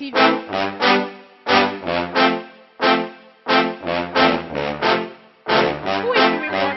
TV. Who is the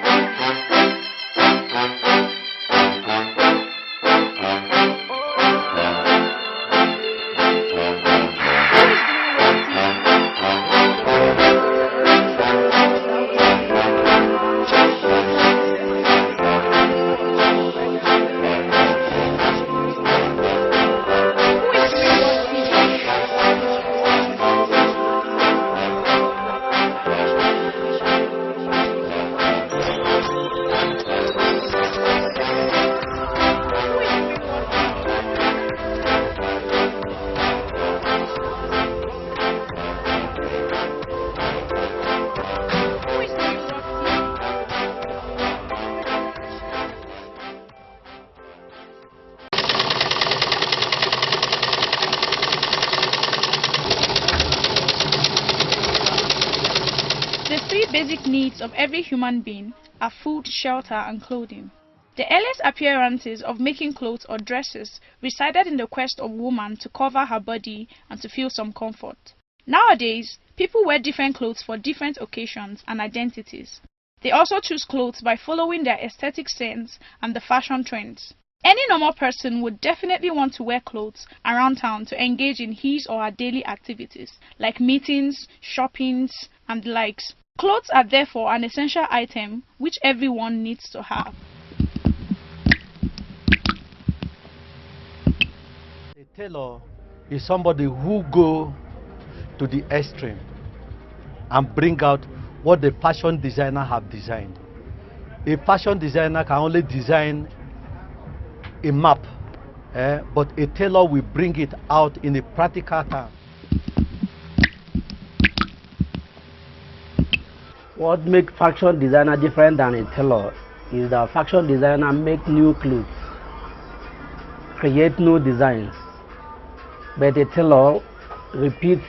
The three basic needs of every human being are food, shelter, and clothing. The earliest appearances of making clothes or dresses resided in the quest of woman to cover her body and to feel some comfort. Nowadays, people wear different clothes for different occasions and identities. They also choose clothes by following their aesthetic sense and the fashion trends. Any normal person would definitely want to wear clothes around town to engage in his or her daily activities, like meetings, shoppings, and the likes. Clothes are therefore an essential item which everyone needs to have. A tailor is somebody who go to the extreme and bring out what the fashion designer have designed. A fashion designer can only design a map, but a tailor will bring it out in a practical term. What makes fashion designer different than a tailor is that fashion designer make new clothes, create new designs, but a tailor repeats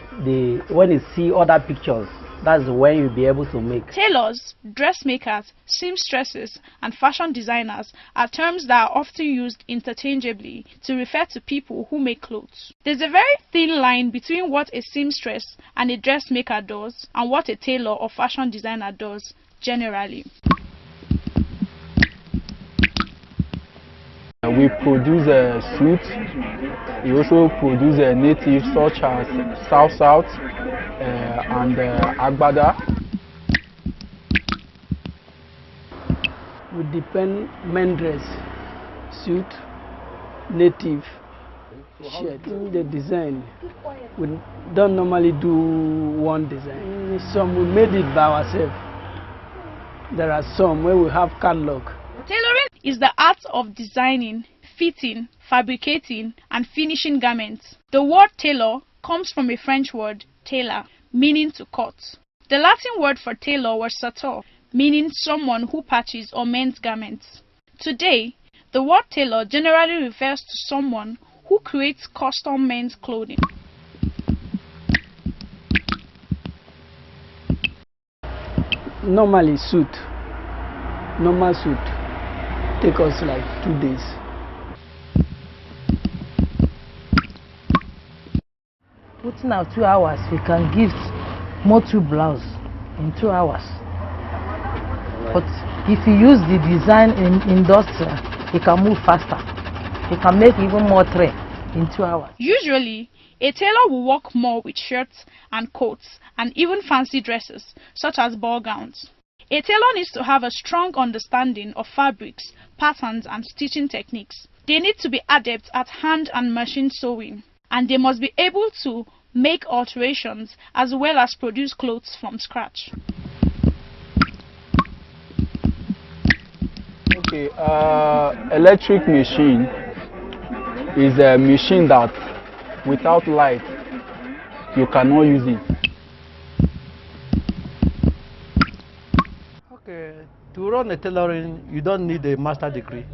when you see other pictures, that's when you'll be able to make. Tailors, dressmakers, seamstresses, and fashion designers are terms that are often used interchangeably to refer to people who make clothes. There's a very thin line between what a seamstress and a dressmaker does and what a tailor or fashion designer does generally. We produce suits. We also produce natives such as South and Agbada. We depend men dress, suit, native, shirt. The design, we don't normally do one design. Some we made it by ourselves. There are some where we have catalog. Tailoring is the art of designing, fitting, fabricating, and finishing garments. The word tailor comes from a French word, tailor, meaning to cut. The Latin word for tailor was sator, meaning someone who patches or mends garments. Today, the word tailor generally refers to someone who creates custom men's clothing. Normally normal suit, take us like 2 days. Putting out 2 hours, we can give more 2 blouse in 2 hours. But if you use the design in industry, it can move faster. It can make even more thread in 2 hours. Usually, a tailor will work more with shirts and coats and even fancy dresses, such as ball gowns. A tailor needs to have a strong understanding of fabrics, patterns, and stitching techniques. They need to be adept at hand and machine sewing, and they must be able to make alterations as well as produce clothes from scratch. Okay, electric machine is a machine that without light you cannot use it. Okay, to run a tailoring, you don't need a master degree.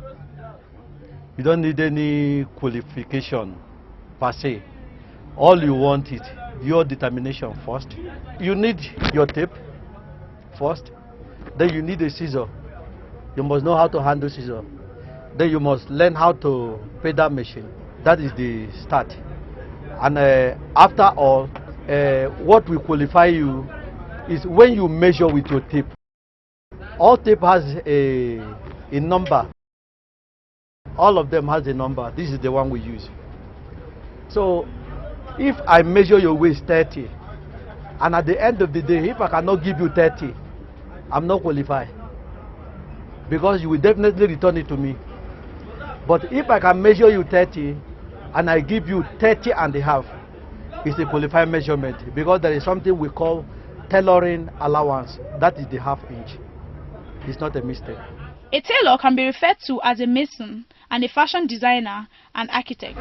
You don't need any qualification per se. All you want is your determination first. You need your tape first. Then you need a scissor. You must know how to handle scissor. Then you must learn how to pedal machine. That is the start. And after all, what will qualify you is when you measure with your tape. All tape has a number. All of them has a number. This is the one we use. So if I measure your waist 30, and at the end of the day, if I cannot give you 30, I'm not qualified, because you will definitely return it to me. But if I can measure you 30 and I give you 30 and a half, it's a qualified measurement, because there is something we call tailoring allowance. That is the ½ inch. It's not a mistake. A tailor can be referred to as a mason, and a fashion designer, an architect.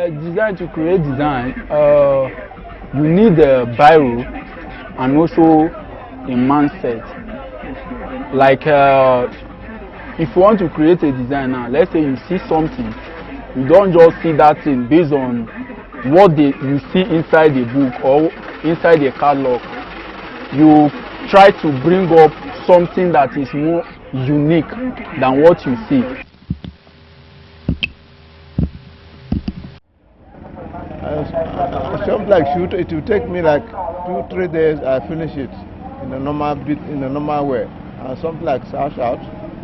Design, to create design, you need a biro and also a mindset. Like if you want to create a design now, let's say you see something, you don't just see that thing based on what you see inside the book or inside the catalog. You try to bring up something that is more unique than what you see. Something like shoot, it will take me like 2-3 days. I finish it in a normal way. And something like sash out,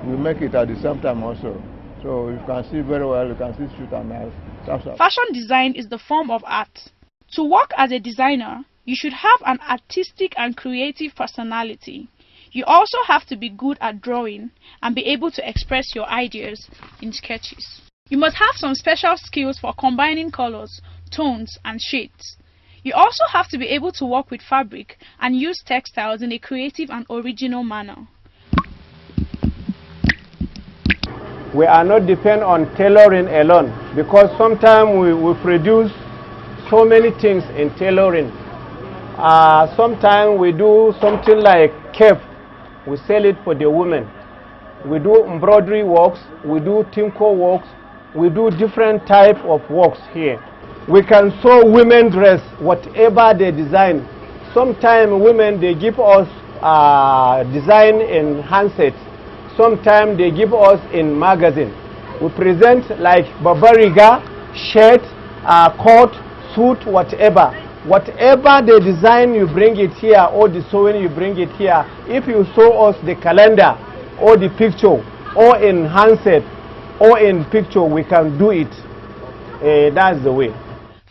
we make it at the same time also. So you can see very well. You can see shoot and sash out. Fashion design is the form of art. To work as a designer, you should have an artistic and creative personality. You also have to be good at drawing and be able to express your ideas in sketches. You must have some special skills for combining colors, tones, and shades. You also have to be able to work with fabric and use textiles in a creative and original manner. We are not dependent on tailoring alone, because sometimes we produce so many things in tailoring. Sometimes we do something like cape, we sell it for the women. We do embroidery works, we do timco works, we do different type of works here. We can sew women dress, whatever they design. Sometimes women, they give us design in handsets. Sometimes they give us in magazine. We present like babariga, shirt, coat, suit, whatever. Whatever they design, you bring it here, or the sewing, you bring it here. If you show us the calendar or the picture, or in handset, or in picture, we can do it. That's the way.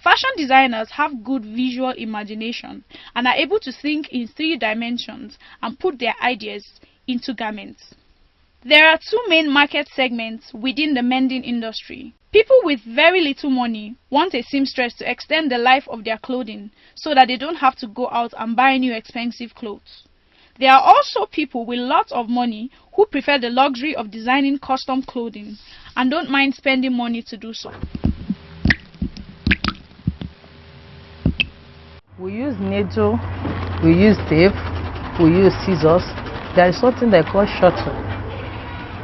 Fashion designers have good visual imagination and are able to think in 3 dimensions and put their ideas into garments. There are 2 main market segments within the mending industry. People with very little money want a seamstress to extend the life of their clothing so that they don't have to go out and buy new expensive clothes. There are also people with lots of money who prefer the luxury of designing custom clothing and don't mind spending money to do so. We use needle, we use tape, we use scissors. There is something they call shuttle.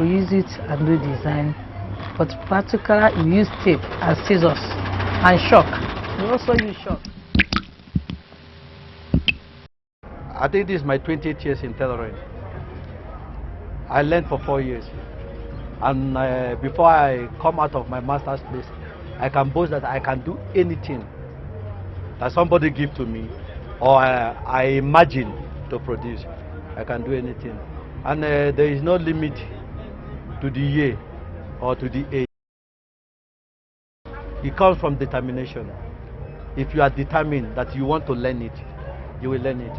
We use it and do design, but particularly we use tape and scissors and chalk. We also use chalk. I think this is my 28th years in tailoring. I learned for 4 years, and before I come out of my master's place, I can boast that I can do anything that somebody give to me or I imagine to produce. I can do anything, and there is no limit to the year or to the age. It comes from determination. If you are determined that you want to learn it, you will learn it.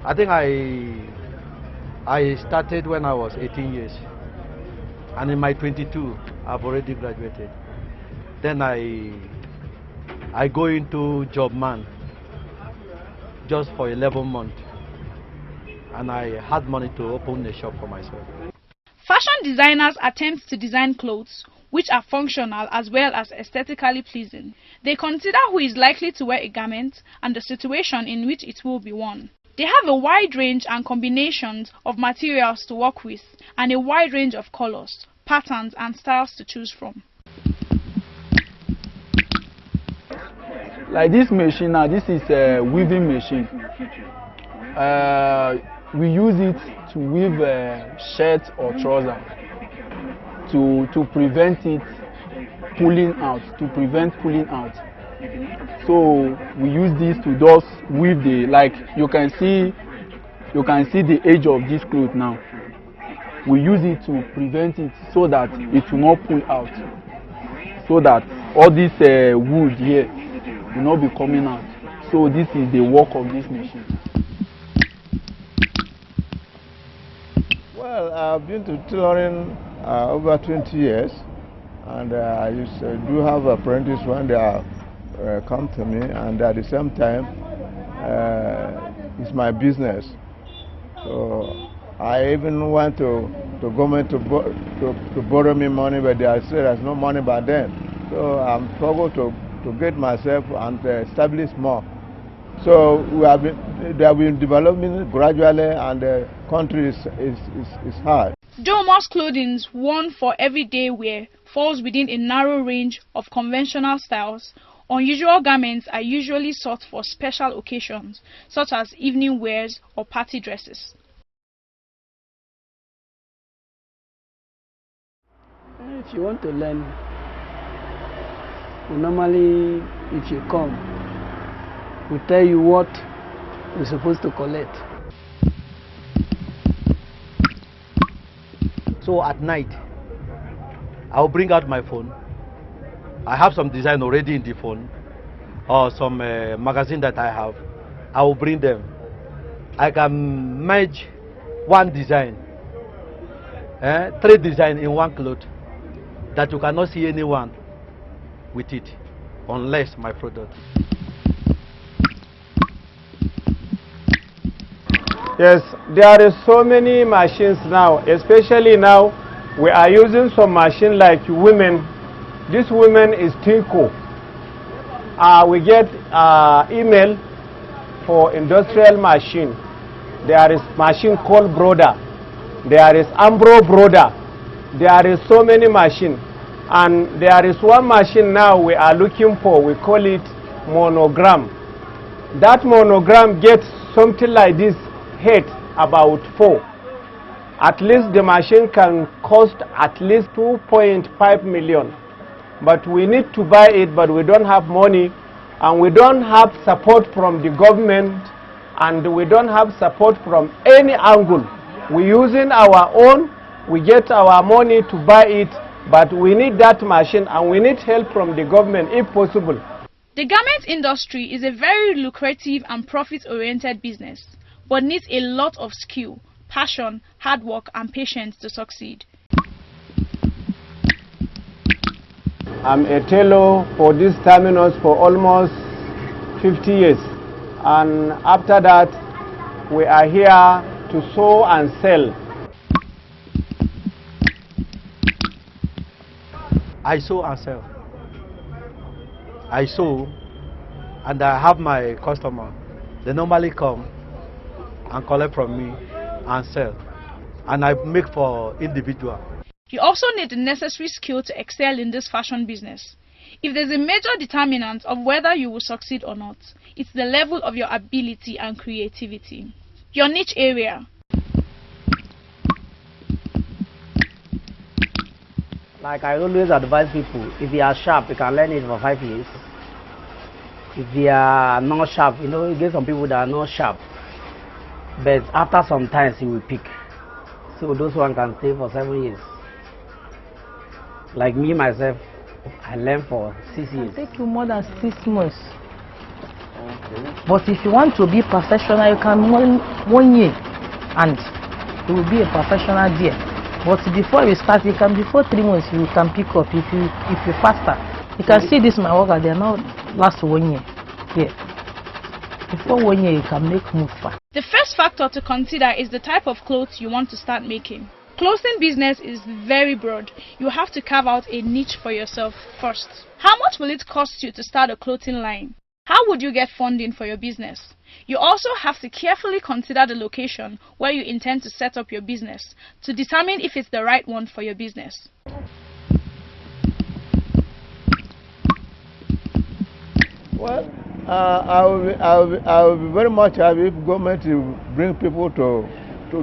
I think I started when I was 18 years, and in my 22 I've already graduated. Then I go into job man just for 11 months, and I had money to open a shop for myself. Fashion designers attempt to design clothes which are functional as well as aesthetically pleasing. They consider who is likely to wear a garment and the situation in which it will be worn. They have a wide range and combinations of materials to work with, and a wide range of colors, patterns and styles to choose from. Like this machine now, this is a weaving machine. We use it to weave a shirt or trouser to prevent it pulling out, to prevent pulling out. So we use this to just weave the, like you can see the edge of this cloth now. We use it to prevent it so that it will not pull out, so that all this wood here will not be coming out. So this is the work of this machine. Well, I've been to tailoring over 20 years, and I do have apprentices when they come to me, and at the same time, it's my business. So I even went to government to borrow me money, but they said there's no money by then. So I'm struggling to get myself and establish more. So they have been developing gradually, and the country is hard. Though most clothing worn for everyday wear falls within a narrow range of conventional styles, unusual garments are usually sought for special occasions, such as evening wears or party dresses. If you want to learn, normally if you come, we tell you what you're supposed to collect. So at night, I'll bring out my phone. I have some design already in the phone, or some magazine that I have. I will bring them. I can merge one design, 3 designs in one cloth, that you cannot see anyone with it, unless my product. Yes, there are so many machines now, especially now we are using some machine like women. This woman is Tinko. We get email for industrial machine. There is machine called Broder. There is Ambro Broder. There is so many machine. And there is one machine now we are looking for. We call it monogram. That monogram gets something like this head, about 4. At least the machine can cost at least 2.5 million. But we need to buy it, but we don't have money, and we don't have support from the government, and we don't have support from any angle. We're using our own, we get our money to buy it, but we need that machine, and we need help from the government if possible. The garment industry is a very lucrative and profit-oriented business, but needs a lot of skill, passion, hard work, and patience to succeed. I'm a tailor for this terminus for almost 50 years, and after that we are here to sew and sell. I sew and sell. I sew, and I have my customer. They normally come and collect from me and sell, and I make for individual. You also need the necessary skill to excel in this fashion business. If there's a major determinant of whether you will succeed or not, it's the level of your ability and creativity. Your niche area. Like I always advise people, if you are sharp, you can learn it for 5 years. If you are not sharp, you get some people that are not sharp, but after some time you will pick. So those one can stay for 7 years. Like me myself, I learned for 6 years. It take you more than 6 months. Okay. But if you want to be professional, you can 1 year, and you will be a professional there. But before you start, you can before 3 months you can pick up if you faster. You can see this my worker, they are not last 1 year. Yeah. Before 1 year you can make move fast. The first factor to consider is the type of clothes you want to start making. Clothing business is very broad. You have to carve out a niche for yourself first. How much will it cost you to start a clothing line? How would you get funding for your business? You also have to carefully consider the location where you intend to set up your business to determine if it's the right one for your business. Well, I will be very much happy if government will bring people to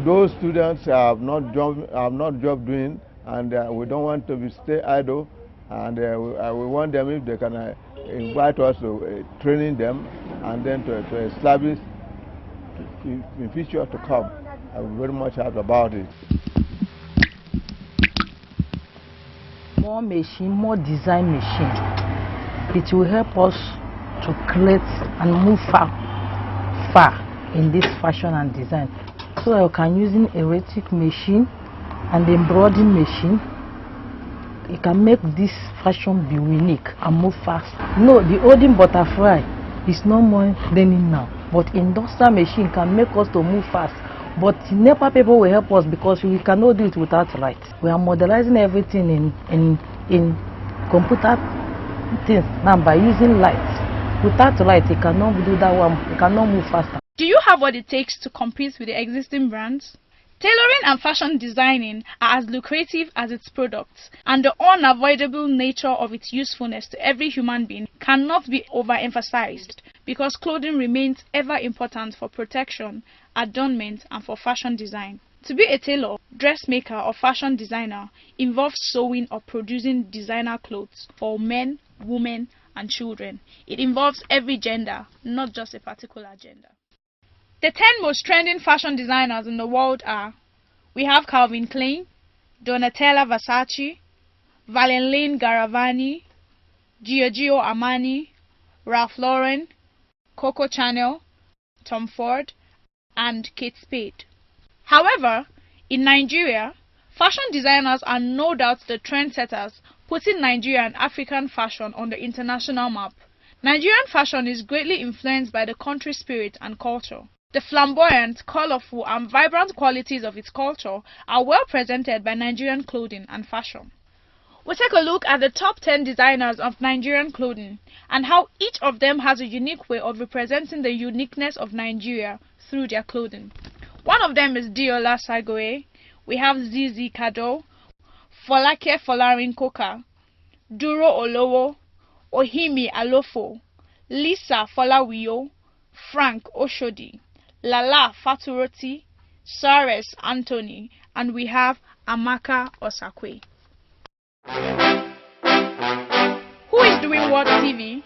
those students who have not job doing, and we don't want to stay idle, and we want them if they can invite us to training them and then to establish in future to come. I'm very much happy about it. More machine, more design machine. It will help us to create and move far in this fashion and design. So I can use an erratic machine and embroidering machine. It can make this fashion be unique and move fast. No, the olden butterfly is no more learning now, but industrial machine can make us to move fast. But NEPA people will help us because we cannot do it without light. We are modelizing everything in computer things now by using light. Without light, it cannot do that one. It cannot move faster. Do you have what it takes to compete with the existing brands? Tailoring and fashion designing are as lucrative as its products, and the unavoidable nature of its usefulness to every human being cannot be overemphasized, because clothing remains ever important for protection, adornment, and for fashion design. To be a tailor, dressmaker, or fashion designer involves sewing or producing designer clothes for men, women, and children. It involves every gender, not just a particular gender. The 10 most trending fashion designers in the world are: we have Calvin Klein, Donatella Versace, Valentine Garavani, Giorgio Armani, Ralph Lauren, Coco Chanel, Tom Ford, and Kate Spade. However, in Nigeria, fashion designers are no doubt the trendsetters, putting Nigeria and African fashion on the international map. Nigerian fashion is greatly influenced by the country's spirit and culture. The flamboyant, colorful, and vibrant qualities of its culture are well presented by Nigerian clothing and fashion. We'll take a look at the top 10 designers of Nigerian clothing and how each of them has a unique way of representing the uniqueness of Nigeria through their clothing. One of them is Diola Sagoe. We have Zizi Kado, Folake Folarin Koka, Duro Olowo, Ohimi Alofo, Lisa Folawiyo, Frank Oshodi, Lala Faturoti, Sares Anthony, and we have Amaka Osakwe. Who is doing what TV?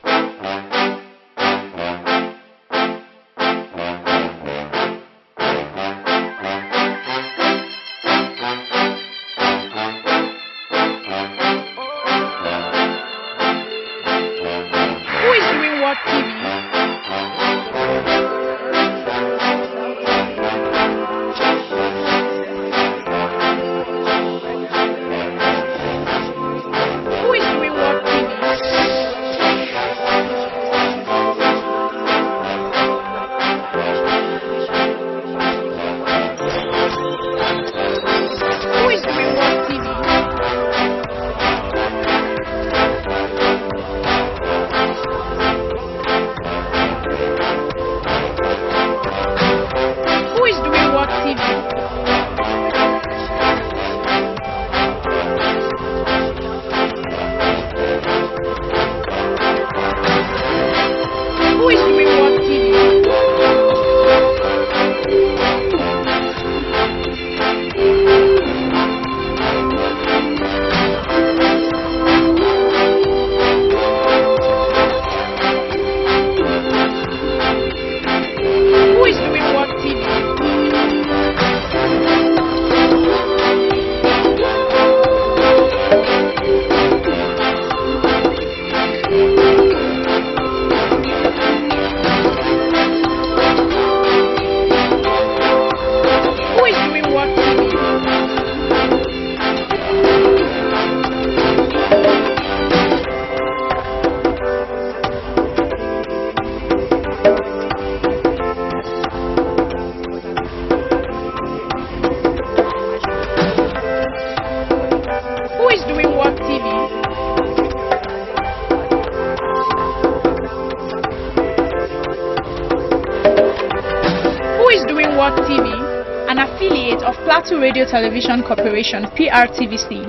Who is doing what TV? TV, an affiliate of Plateau Radio Television Corporation, PRTVC,